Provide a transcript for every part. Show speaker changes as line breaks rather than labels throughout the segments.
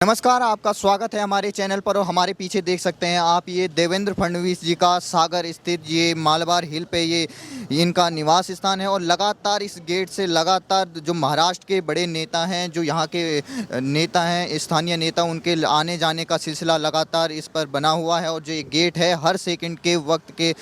नमस्कार, आपका स्वागत है हमारे चैनल पर। और हमारे पीछे देख सकते हैं आप, ये देवेंद्र फडणवीस जी का सागर स्थित ये मालाबार हिल पे ये इनका निवास स्थान है। और लगातार इस गेट से लगातार जो महाराष्ट्र के बड़े नेता हैं, जो यहाँ के नेता हैं, स्थानीय नेता, उनके आने जाने का सिलसिला लगातार इस पर बना हुआ है। और जो ये गेट है, हर सेकंड के वक्त के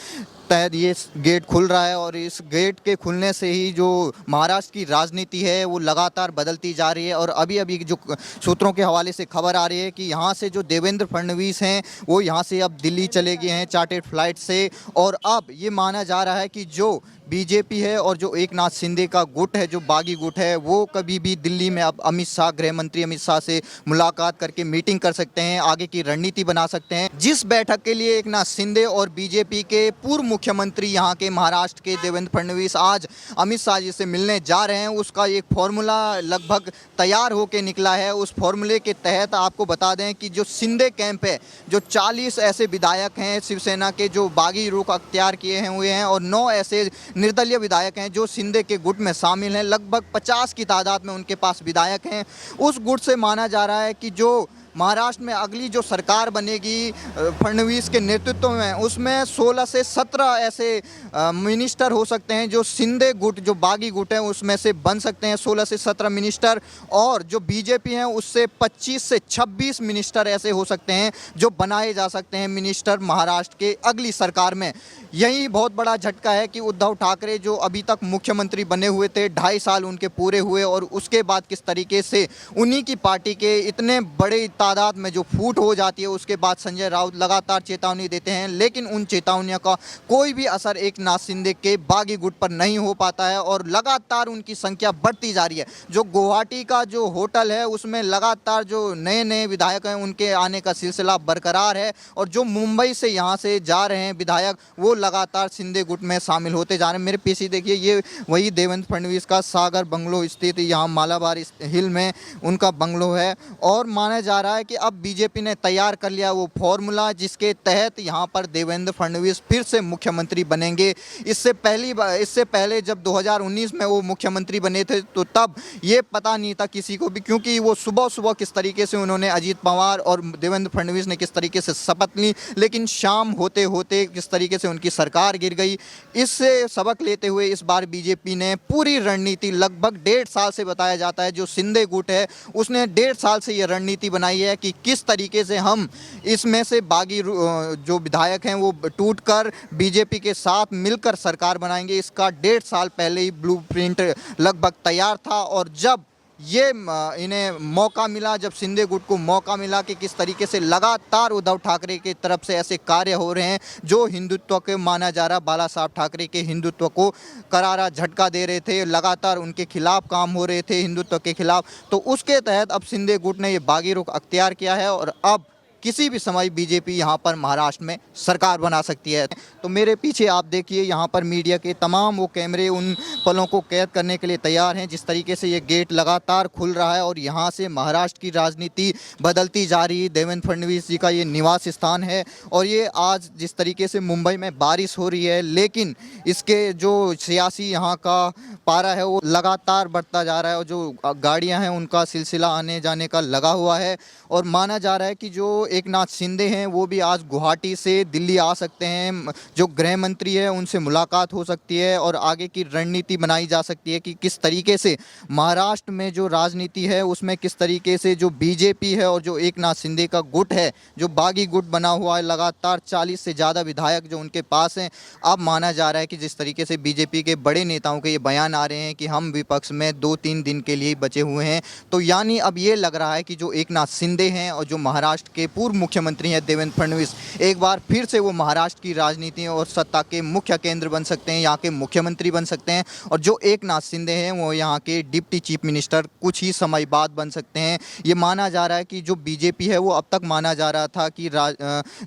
तहत ये गेट खुल रहा है। और इस गेट के खुलने से ही जो महाराष्ट्र की राजनीति है वो लगातार बदलती जा रही है। और अभी अभी जो सूत्रों के हवाले से खबर आ रही है कि यहाँ से जो देवेंद्र फडणवीस हैं वो यहाँ से अब दिल्ली चले गए हैं चार्टर्ड फ्लाइट से। और अब ये माना जा रहा है कि जो बीजेपी है और जो एकनाथ शिंदे का गुट है, जो बागी गुट है, वो कभी भी दिल्ली में अब अमित शाह, गृह मंत्री अमित शाह से मुलाकात करके मीटिंग कर सकते हैं, आगे की रणनीति बना सकते हैं। जिस बैठक के लिए एकनाथ शिंदे और बीजेपी के पूर्व मुख्यमंत्री यहाँ के महाराष्ट्र के देवेंद्र फडणवीस आज अमित शाह जी से मिलने जा रहे हैं, उसका एक फॉर्मूला लगभग तैयार होकर निकला है। उस फॉर्मूले के तहत आपको बता दें कि जो शिंदे कैंप है, जो 40 ऐसे विधायक हैं शिवसेना के जो बागी रुख अख्तियार किए हुए हैं, और 9 ऐसे निर्दलीय विधायक हैं जो शिंदे के गुट में शामिल हैं, लगभग 50 की तादाद में उनके पास विधायक हैं। उस गुट से माना जा रहा है कि जो महाराष्ट्र में अगली जो सरकार बनेगी फडणवीस के नेतृत्व में, उसमें 16 से 17 ऐसे मिनिस्टर हो सकते हैं जो शिंदे गुट, जो बागी गुट है, उसमें से बन सकते हैं 16 से 17 मिनिस्टर। और जो बीजेपी हैं उससे 25 से 26 मिनिस्टर ऐसे हो सकते हैं जो बनाए जा सकते हैं मिनिस्टर महाराष्ट्र के अगली सरकार में। यही बहुत बड़ा झटका है कि उद्धव ठाकरे जो अभी तक मुख्यमंत्री बने हुए थे, 2.5 साल उनके पूरे हुए, और उसके बाद किस तरीके से उन्हीं की पार्टी के इतने बड़े तादाद में जो फूट हो जाती है, उसके बाद संजय राउत लगातार चेतावनी देते हैं, लेकिन उन चेतावनियों का कोई भी असर एकनाथ शिंदे के बागी गुट पर नहीं हो पाता है। और लगातार उनकी संख्या बढ़ती जा रही है। जो गुवाहाटी का जो होटल है उसमें लगातार जो नए नए विधायक हैं उनके आने का सिलसिला बरकरार है। और जो मुंबई से यहाँ से जा रहे हैं विधायक, वो लगातार शिंदे गुट में शामिल होते जा रहे हैं। मेरे पीछे देखिए, ये वही देवेंद्र फडणवीस का सागर बंगलो स्थित यहाँ मालाबार हिल में उनका बंगलो है। और माना जा रहा है कि अब बीजेपी ने तैयार कर लिया वो फॉर्मूला जिसके तहत यहाँ पर देवेंद्र फडणवीस फिर से मुख्यमंत्री बनेंगे। इससे पहले जब 2019 में वो मुख्यमंत्री बने थे तो तब ये पता नहीं था किसी को भी, क्योंकि वो सुबह सुबह किस तरीके से उन्होंने अजीत पवार और देवेंद्र फडणवीस ने किस तरीके से शपथ ली, लेकिन शाम होते होते किस तरीके से उनकी सरकार गिर गई। इससे सबक लेते हुए इस बार बीजेपी ने पूरी रणनीति, लगभग 1.5 साल से बताया जाता है जो शिंदे गुट है उसने 1.5 साल से ये रणनीति बनाई है कि किस तरीके से हम इसमें से बागी जो विधायक हैं वो टूटकर बीजेपी के साथ मिलकर सरकार बनाएंगे। इसका 1.5 साल पहले ही ब्लूप्रिंट लगभग तैयार था। और जब ये इन्हें मौका मिला, जब शिंदे गुट को मौका मिला कि किस तरीके से लगातार उद्धव ठाकरे की तरफ से ऐसे कार्य हो रहे हैं जो हिंदुत्व के माना जा रहा, बाला साहब ठाकरे के हिंदुत्व को करारा झटका दे रहे थे, लगातार उनके खिलाफ काम हो रहे थे हिंदुत्व के खिलाफ, तो उसके तहत अब शिंदे गुट ने ये बागी रुख अख्तियार किया है। और अब किसी भी समय बीजेपी यहाँ पर महाराष्ट्र में सरकार बना सकती है। तो मेरे पीछे आप देखिए, यहाँ पर मीडिया के तमाम वो कैमरे उन पलों को कैद करने के लिए तैयार हैं जिस तरीके से ये गेट लगातार खुल रहा है और यहाँ से महाराष्ट्र की राजनीति बदलती जा रही है। देवेंद्र फडणवीस जी का ये निवास स्थान है। और ये आज जिस तरीके से मुंबई में बारिश हो रही है, लेकिन इसके जो सियासी यहाँ का पारा है वो लगातार बढ़ता जा रहा है, और जो गाड़ियाँ हैं उनका सिलसिला आने जाने का लगा हुआ है। और माना जा रहा है कि जो एकनाथ शिंदे हैं वो भी आज गुवाहाटी से दिल्ली आ सकते हैं, जो गृह मंत्री है उनसे मुलाकात हो सकती है और आगे की रणनीति बनाई जा सकती है कि किस तरीके से महाराष्ट्र में जो राजनीति है उसमें किस तरीके से जो बीजेपी है और जो एकनाथ शिंदे का गुट है, जो बागी गुट बना हुआ है, लगातार 40 से ज़्यादा विधायक जो उनके पास हैं। अब माना जा रहा है कि जिस तरीके से बीजेपी के बड़े नेताओं के ये बयान आ रहे हैं कि हम विपक्ष में 2-3 दिन के लिए बचे हुए हैं, तो यानी अब ये लग रहा है कि जो एकनाथ शिंदे हैं और जो महाराष्ट्र के पूर्व मुख्यमंत्री हैं देवेंद्र फडणवीस, एक बार फिर से वो महाराष्ट्र की राजनीति और सत्ता के मुख्य केंद्र बन सकते हैं, यहाँ के मुख्यमंत्री बन सकते हैं। और जो एकनाथ शिंदे हैं वो यहाँ के डिप्टी चीफ मिनिस्टर कुछ ही समय बाद बन सकते हैं। ये माना जा रहा है कि जो बीजेपी है वो अब तक माना जा रहा था कि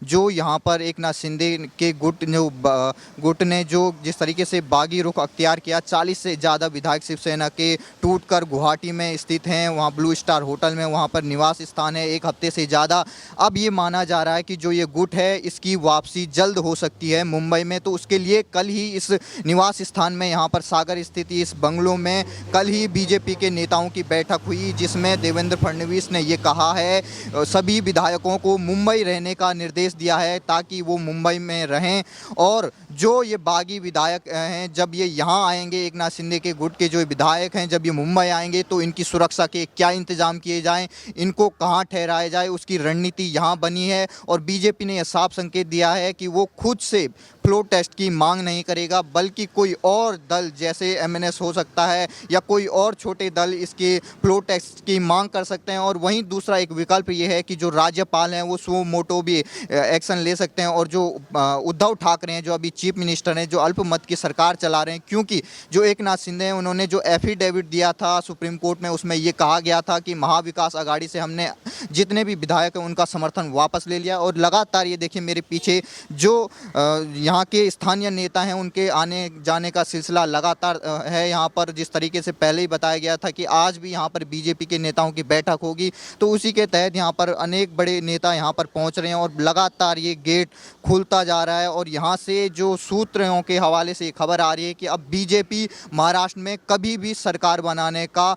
जो यहाँ पर एकनाथ शिंदे के गुट ने जो जिस तरीके से बागी रुख अख्तियार किया, 40 से ज़्यादा विधायक शिवसेना के टूटकर गुवाहाटी में स्थित हैं, वहाँ ब्लू स्टार होटल में वहाँ पर निवास स्थान है, 1 हफ्ते से ज़्यादा अब ये माना जा रहा है कि जो ये गुट है इसकी वापसी जल्द हो सकती है मुंबई में। तो उसके लिए कल ही इस निवास स्थान में, यहाँ पर सागर स्थित इस बंगलों में कल ही बीजेपी के नेताओं की बैठक हुई, जिसमें देवेंद्र फडणवीस ने ये कहा है, सभी विधायकों को मुंबई रहने का निर्देश दिया है ताकि वो मुंबई में रहें। और जो ये बागी विधायक हैं, जब ये यहाँ आएंगे, एक नाथ शिंदे के गुट के जो विधायक हैं, जब ये मुंबई आएंगे तो इनकी सुरक्षा के क्या इंतजाम किए जाएं, इनको कहाँ ठहराया जाए, उसकी रणनीति यहाँ बनी है। और बीजेपी ने यह साफ संकेत दिया है कि वो खुद से फ्लोर टेस्ट की मांग नहीं करेगा, बल्कि कोई और दल जैसे एमएनएस हो सकता है या कोई और छोटे दल इसके फ्लोर टेस्ट की मांग कर सकते हैं। और वहीं दूसरा एक विकल्प ये है कि जो राज्यपाल हैं वो सो मोटो भी एक्शन ले सकते हैं। और जो उद्धव ठाकरे हैं, जो अभी चीफ मिनिस्टर हैं, जो अल्पमत की सरकार चला रहे हैं, क्योंकि जो एक नाथ शिंदे हैं उन्होंने जो एफिडेविट दिया था सुप्रीम कोर्ट में, उसमें ये कहा गया था कि महाविकास आघाड़ी से हमने जितने भी विधायक हैं उनका समर्थन वापस ले लिया। और लगातार ये देखिए मेरे पीछे जो यहाँ के स्थानीय नेता हैं उनके आने जाने का सिलसिला लगातार है यहाँ पर। जिस तरीके से पहले ही बताया गया था कि आज भी यहाँ पर बीजेपी के नेताओं की बैठक होगी, तो उसी के तहत यहाँ पर अनेक बड़े नेता यहाँ पर पहुँच रहे हैं और लगातार ये गेट खुलता जा रहा है। और यहाँ से जो सूत्रों के हवाले से खबर आ रही है कि अब बीजेपी महाराष्ट्र में कभी भी सरकार बनाने का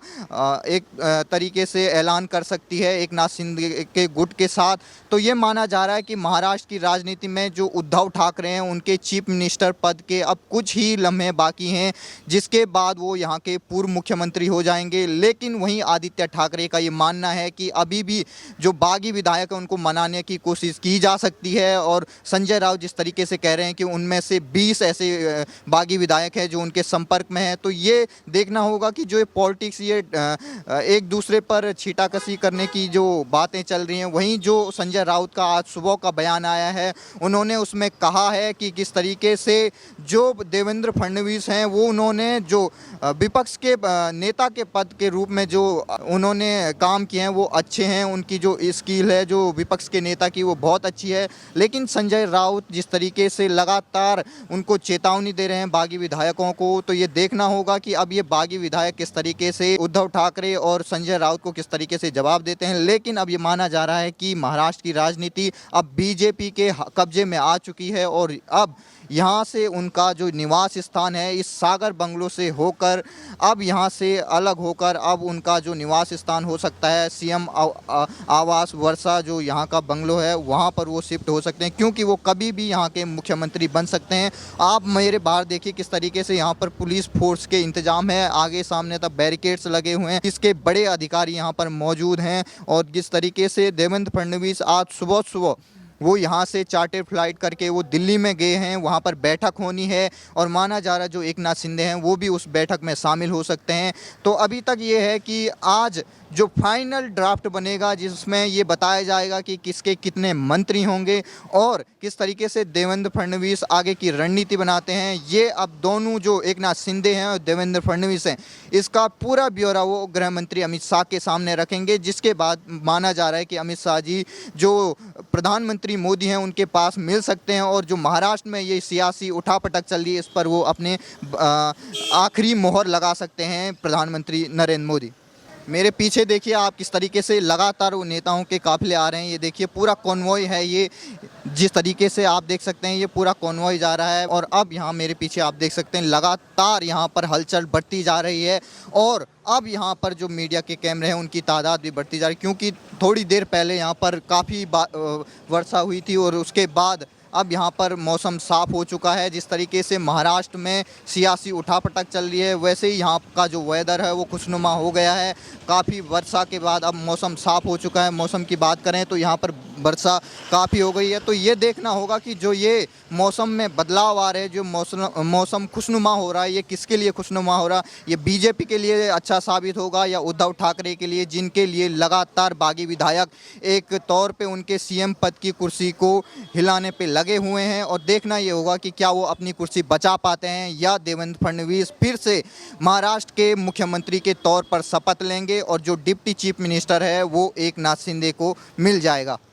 एक तरीके से ऐलान कर सकती है एक नाथ शिंदे के गुट के साथ। तो ये माना जा रहा है कि महाराष्ट्र की राजनीति में जो उद्धव ठाकरे हैं उनके चीफ मिनिस्टर पद के अब कुछ ही लम्हे बाकी हैं, जिसके बाद वो यहाँ के पूर्व मुख्यमंत्री हो जाएंगे। लेकिन वहीं आदित्य ठाकरे का ये मानना है कि अभी भी जो बागी विधायक हैं उनको मनाने की कोशिश की जा सकती है। और संजय राउत जिस तरीके से कह रहे हैं कि उनमें से 20 ऐसे बागी विधायक हैं जो उनके संपर्क में हैं, तो ये देखना होगा कि जो पॉलिटिक्स ये एक दूसरे पर छीटाकशी करने की जो बातें चल रही हैं। वहीं जो संजय राउत का आज सुबह का बयान आया है, उन्होंने उसमें कहा है कि किस तरीके से जो देवेंद्र फडणवीस हैं वो उन्होंने जो विपक्ष के नेता के पद के रूप में जो उन्होंने काम किए हैं वो अच्छे हैं, उनकी जो स्किल है जो विपक्ष के नेता की वो बहुत अच्छी है। लेकिन संजय राउत जिस तरीके से लगातार उनको चेतावनी दे रहे हैं बागी विधायकों को, तो ये देखना होगा कि अब ये बागी विधायक किस तरीके से उद्धव ठाकरे और संजय राउत को किस तरीके से जवाब देते हैं। लेकिन अब ये माना जा रहा है कि महाराष्ट्र की राजनीति अब बीजेपी के कब्जे में आ चुकी है और अब यहाँ से उनका जो निवास स्थान है इस सागर बंगलो से होकर अब यहाँ से अलग होकर अब उनका जो निवास स्थान हो सकता है सीएम आवास वर्षा, जो यहाँ का बंगलो है वहाँ पर वो शिफ्ट हो सकते हैं, क्योंकि वो कभी भी यहाँ के मुख्यमंत्री बन सकते हैं। आप मेरे बाहर देखिए किस तरीके से यहाँ पर पुलिस फोर्स के इंतजाम है, आगे सामने तक बैरिकेड्स लगे हुए हैं, इसके बड़े अधिकारी यहाँ पर मौजूद हैं। और जिस तरीके से देवेंद्र फडणवीस आज सुबह सुबह वो यहाँ से चार्टर फ्लाइट करके वो दिल्ली में गए हैं, वहाँ पर बैठक होनी है और माना जा रहा है जो एक नाथ शिंदे हैं वो भी उस बैठक में शामिल हो सकते हैं। तो अभी तक ये है कि आज जो फाइनल ड्राफ्ट बनेगा जिसमें ये बताया जाएगा कि किसके कितने मंत्री होंगे और किस तरीके से देवेंद्र फडणवीस आगे की रणनीति बनाते हैं, ये अब दोनों जो एक नाथ शिंदे हैं और देवेंद्र फडणवीस हैं इसका पूरा ब्यौरा वो गृह मंत्री अमित शाह के सामने रखेंगे। जिसके बाद माना जा रहा है कि अमित शाह जी जो प्रधानमंत्री मोदी हैं उनके पास मिल सकते हैं और जो महाराष्ट्र में ये सियासी उठापटक चल रही है इस पर वो अपने आखिरी मोहर लगा सकते हैं प्रधानमंत्री नरेंद्र मोदी। मेरे पीछे देखिए आप किस तरीके से लगातार वो नेताओं के काफिले आ रहे हैं, ये देखिए पूरा कॉन्वॉय है, ये जिस तरीके से आप देख सकते हैं ये पूरा कॉन्वॉय जा रहा है। और अब यहाँ मेरे पीछे आप देख सकते हैं लगातार यहाँ पर हलचल बढ़ती जा रही है और अब यहाँ पर जो मीडिया के कैमरे हैं उनकी तादाद भी बढ़ती जा रही है, क्योंकि थोड़ी देर पहले यहाँ पर काफ़ी वर्षा हुई थी और उसके बाद अब यहाँ पर मौसम साफ़ हो चुका है। जिस तरीके से महाराष्ट्र में सियासी उठापटक चल रही है वैसे ही यहाँ का जो वेदर है वो खुशनुमा हो गया है। काफ़ी वर्षा के बाद अब मौसम साफ़ हो चुका है। मौसम की बात करें तो यहाँ पर वर्षा काफ़ी हो गई है। तो ये देखना होगा कि जो ये मौसम में बदलाव आ रहे हैं, जो मौसम खुशनुमा हो रहा है, ये किसके लिए खुशनुमा हो रहा है, ये बीजेपी के लिए अच्छा साबित होगा या उद्धव ठाकरे के लिए, जिनके लिए लगातार बागी विधायक एक तौर पे उनके सीएम पद की कुर्सी को हिलाने पे लगे हुए हैं। और देखना ये होगा कि क्या वो अपनी कुर्सी बचा पाते हैं या देवेंद्र फडणवीस फिर से महाराष्ट्र के मुख्यमंत्री के तौर पर शपथ लेंगे और जो डिप्टी चीफ मिनिस्टर है वो एक नाथ शिंदे को मिल जाएगा।